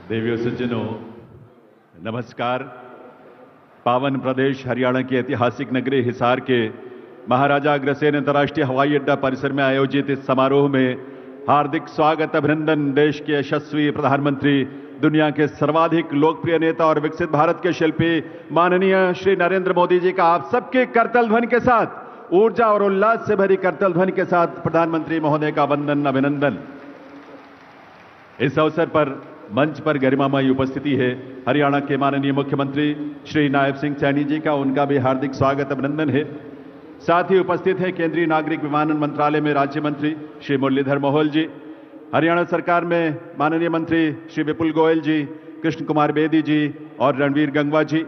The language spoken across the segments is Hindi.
देवियों सज्जनों, नमस्कार। पावन प्रदेश हरियाणा की ऐतिहासिक नगरी हिसार के महाराजा अग्रसेन अंतर्राष्ट्रीय हवाई अड्डा परिसर में आयोजित इस समारोह में हार्दिक स्वागत अभिनंदन। देश के यशस्वी प्रधानमंत्री, दुनिया के सर्वाधिक लोकप्रिय नेता और विकसित भारत के शिल्पी माननीय श्री नरेंद्र मोदी जी का आप सबके करतल ध्वनि के साथ, ऊर्जा और उल्लास से भरी करतल ध्वनि के साथ प्रधानमंत्री महोदय का वंदन अभिनंदन। इस अवसर पर मंच पर गरिमामयी उपस्थिति है हरियाणा के माननीय मुख्यमंत्री श्री नायब सिंह सैनी जी का, उनका भी हार्दिक स्वागत अभिनंदन है। साथ ही उपस्थित है केंद्रीय नागरिक विमानन मंत्रालय में राज्य मंत्री श्री मुरलीधर मोहोल जी, हरियाणा सरकार में माननीय मंत्री श्री विपुल गोयल जी, कृष्ण कुमार बेदी जी और रणवीर गंगवा जी,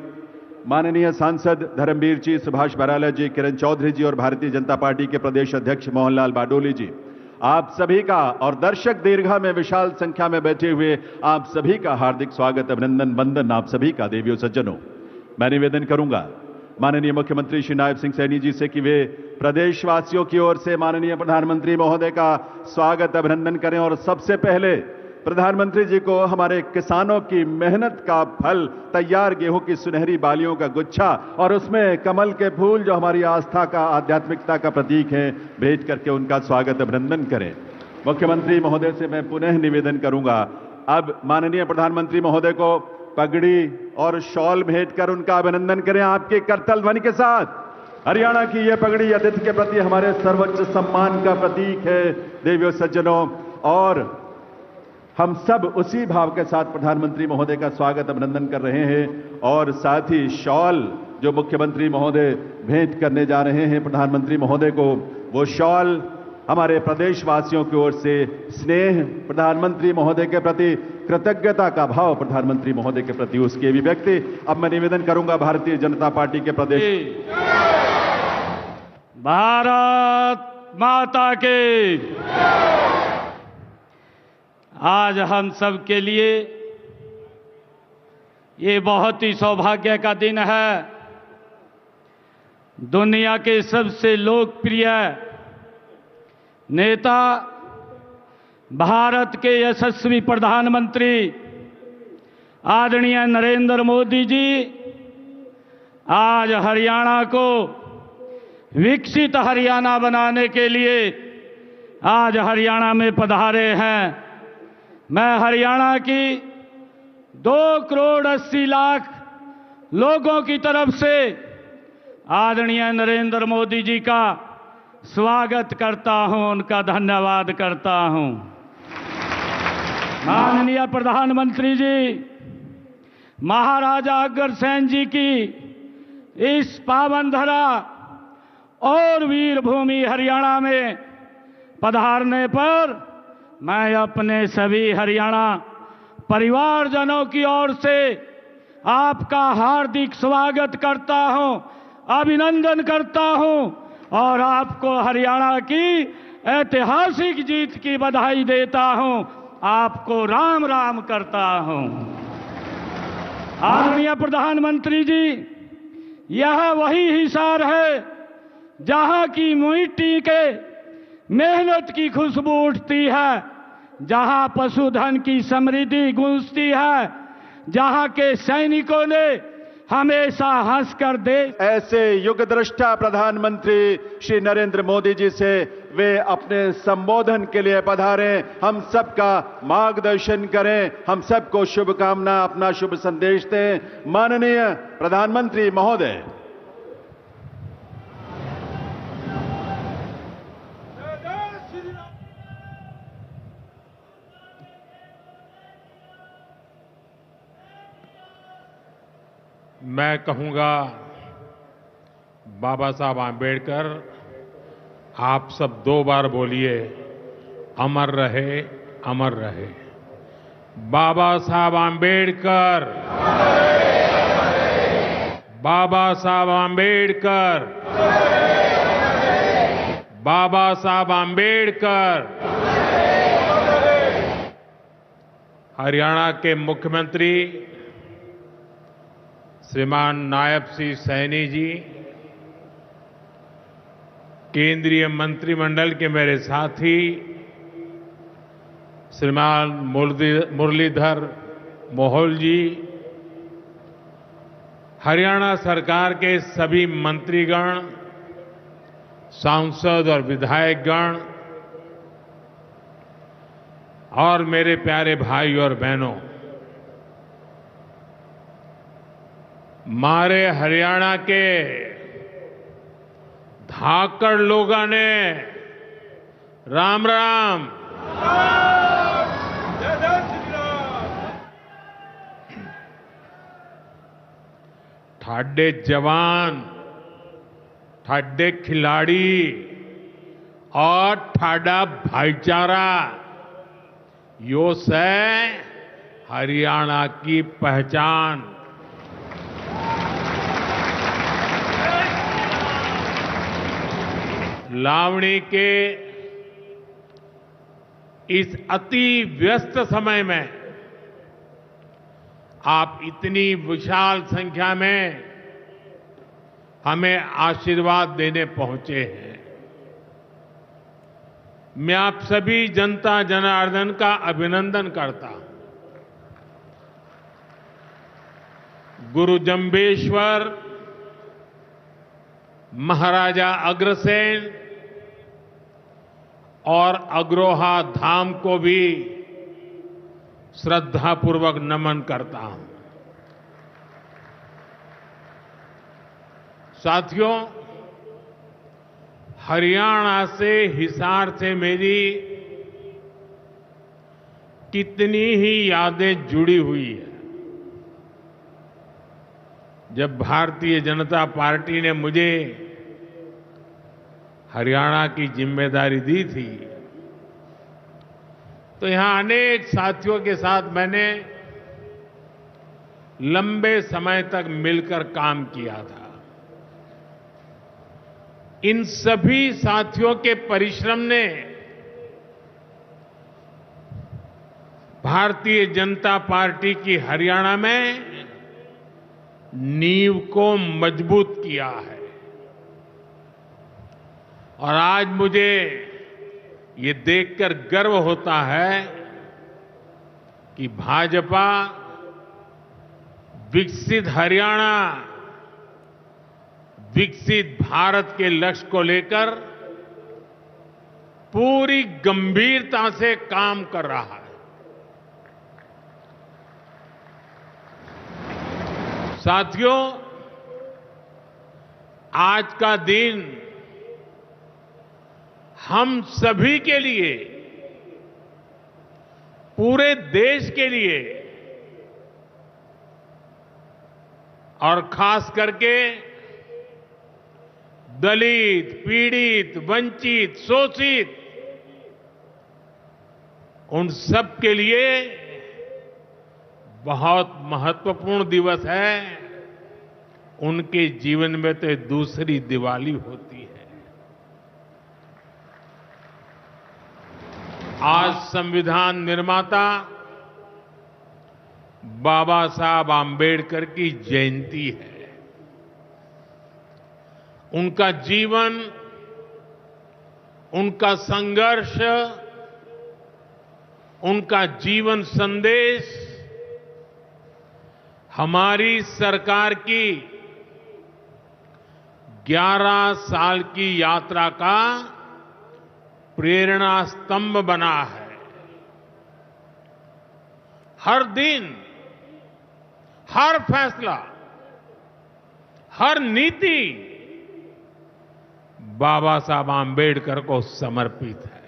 माननीय सांसद धर्मवीर जी, सुभाष बराला जी, किरण चौधरी जी और भारतीय जनता पार्टी के प्रदेश अध्यक्ष मोहनलाल बाडोली जी, आप सभी का और दर्शक दीर्घा में विशाल संख्या में बैठे हुए आप सभी का हार्दिक स्वागत अभिनंदन वंदन। आप सभी का देवियों सज्जनों, मैं निवेदन करूंगा माननीय मुख्यमंत्री श्री नायब सिंह सैनी जी से कि वे प्रदेशवासियों की ओर से माननीय प्रधानमंत्री महोदय का स्वागत अभिनंदन करें और सबसे पहले प्रधानमंत्री जी को हमारे किसानों की मेहनत का फल, तैयार गेहूं की सुनहरी बालियों का गुच्छा और उसमें कमल के फूल जो हमारी आस्था का, आध्यात्मिकता का प्रतीक है, भेज करके उनका स्वागत अभिनंदन करें। मुख्यमंत्री महोदय से मैं पुनः निवेदन करूंगा, अब माननीय प्रधानमंत्री महोदय को पगड़ी और शॉल भेंट कर उनका अभिनंदन करें आपके करतल ध्वनि के साथ। हरियाणा की यह पगड़ी अतिथि के प्रति हमारे सर्वोच्च सम्मान का प्रतीक है देवियों सज्जनों, और हम सब उसी भाव के साथ प्रधानमंत्री महोदय का स्वागत अभिनंदन कर रहे हैं। और साथ ही शॉल जो मुख्यमंत्री महोदय भेंट करने जा रहे हैं प्रधानमंत्री महोदय को, वो शॉल हमारे प्रदेशवासियों की ओर से स्नेह, प्रधानमंत्री महोदय के प्रति कृतज्ञता का भाव, प्रधानमंत्री महोदय के प्रति उसकी अभिव्यक्ति। अब मैं निवेदन करूंगा भारतीय जनता पार्टी के प्रदेश। भारत माता के। आज हम सब के लिए ये बहुत ही सौभाग्य का दिन है। दुनिया के सबसे लोकप्रिय नेता, भारत के यशस्वी प्रधानमंत्री आदरणीय नरेंद्र मोदी जी आज हरियाणा को विकसित हरियाणा बनाने के लिए आज हरियाणा में पधारे हैं। मैं हरियाणा की 2,80,00,000 लोगों की तरफ से आदरणीय नरेंद्र मोदी जी का स्वागत करता हूं, उनका धन्यवाद करता हूं। माननीय प्रधानमंत्री जी, महाराजा अग्रसेन जी की इस पावन धरा और वीर भूमि हरियाणा में पधारने पर मैं अपने सभी हरियाणा परिवारजनों की ओर से आपका हार्दिक स्वागत करता हूं, अभिनंदन करता हूं और आपको हरियाणा की ऐतिहासिक जीत की बधाई देता हूं, आपको राम राम करता हूं। आदरणीय प्रधानमंत्री जी, यह वही हिसार है जहां की मिट्टी के मेहनत की खुशबू उठती है, जहां पशुधन की समृद्धि गूंजती है, जहां के सैनिकों ने हमेशा हंसकर दे। ऐसे युग दृष्टा प्रधानमंत्री श्री नरेंद्र मोदी जी से वे अपने संबोधन के लिए पधारें, हम सबका मार्गदर्शन करें, हम सबको शुभकामना, अपना शुभ संदेश दें। माननीय प्रधानमंत्री महोदय। मैं कहूंगा, बाबा साहब आंबेडकर, आप सब 2 बार बोलिए, अमर रहे, अमर रहे। बाबा साहब आंबेडकर, बाबा साहब आंबेडकर, बाबा साहब आंबेडकर। हरियाणा के मुख्यमंत्री श्रीमान नायब सिंह सैनी जी, केंद्रीय मंत्रिमंडल के मेरे साथी श्रीमान मुरलीधर मोहोल जी, हरियाणा सरकार के सभी मंत्रीगण, सांसद और विधायकगण और मेरे प्यारे भाई और बहनों, मारे हरियाणा के धाकड़ लोगों ने राम राम। ठाडे जवान, ठाडे खिलाड़ी और ठाडा भाईचारा, यो से हरियाणा की पहचान। लावणी के इस अति व्यस्त समय में आप इतनी विशाल संख्या में हमें आशीर्वाद देने पहुंचे हैं। मैं आप सभी जनता जनार्दन का अभिनंदन करता हूं। गुरु जंबेश्वर, महाराजा अग्रसेन और अग्रोहा धाम को भी श्रद्धापूर्वक नमन करता हूं। साथियों, हरियाणा से, हिसार से मेरी कितनी ही यादें जुड़ी हुई है। जब भारतीय जनता पार्टी ने मुझे हरियाणा की जिम्मेदारी दी थी, तो यहां अनेक साथियों के साथ मैंने लंबे समय तक मिलकर काम किया था। इन सभी साथियों के परिश्रम ने भारतीय जनता पार्टी की हरियाणा में नींव को मजबूत किया है। और आज मुझे ये देखकर गर्व होता है कि भाजपा विकसित हरियाणा, विकसित भारत के लक्ष्य को लेकर पूरी गंभीरता से काम कर रहा है। साथियों, आज का दिन हम सभी के लिए, पूरे देश के लिए और खास करके दलित, पीड़ित, वंचित, शोषित, उन सब के लिए बहुत महत्वपूर्ण दिवस है। उनके जीवन में तो दूसरी दिवाली होती है। आज संविधान निर्माता बाबा साहब आंबेडकर की जयंती है। उनका जीवन, उनका संघर्ष, उनका जीवन संदेश हमारी सरकार की 11 साल की यात्रा का प्रेरणा स्तंभ बना है। हर दिन, हर फैसला, हर नीति बाबा साहब आंबेडकर को समर्पित है।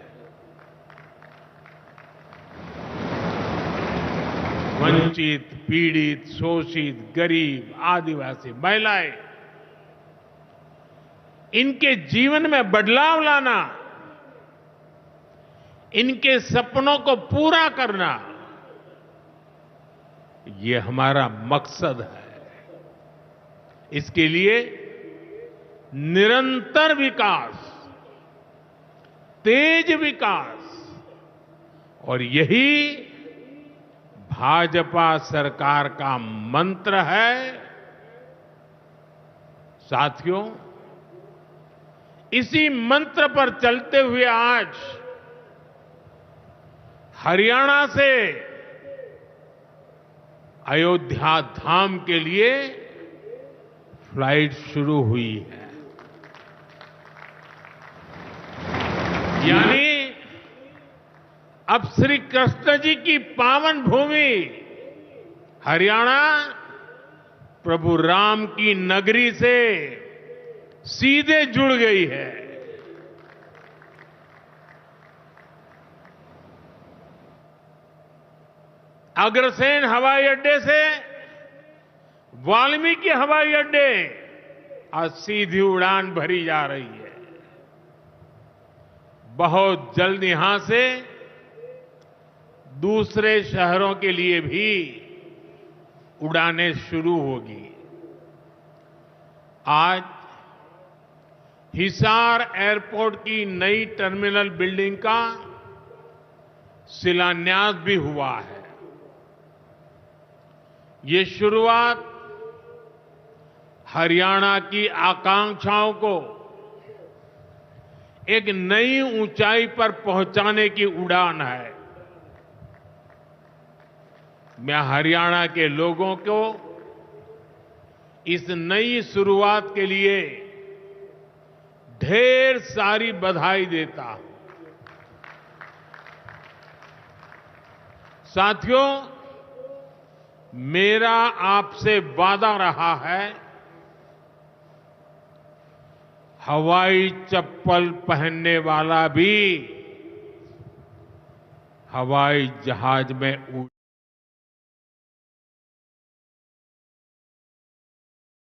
वंचित, पीड़ित, शोषित, गरीब, आदिवासी, महिलाएं, इनके जीवन में बदलाव लाना, इनके सपनों को पूरा करना, ये हमारा मकसद है। इसके लिए निरंतर विकास, तेज विकास, और यही भाजपा सरकार का मंत्र है। साथियों, इसी मंत्र पर चलते हुए आज हरियाणा से अयोध्या धाम के लिए फ्लाइट शुरू हुई है। यानी अब श्री कृष्ण जी की पावन भूमि हरियाणा प्रभु राम की नगरी से सीधे जुड़ गई है। अग्रसेन हवाई अड्डे से वाल्मीकि हवाई अड्डे आज सीधी उड़ान भरी जा रही है। बहुत जल्द यहां से दूसरे शहरों के लिए भी उड़ानें शुरू होगी। आज हिसार एयरपोर्ट की नई टर्मिनल बिल्डिंग का शिलान्यास भी हुआ है। ये शुरुआत हरियाणा की आकांक्षाओं को एक नई ऊंचाई पर पहुंचाने की उड़ान है। मैं हरियाणा के लोगों को इस नई शुरुआत के लिए ढेर सारी बधाई देता हूं। साथियों, मेरा आपसे वादा रहा है, हवाई चप्पल पहनने वाला भी हवाई जहाज में उड़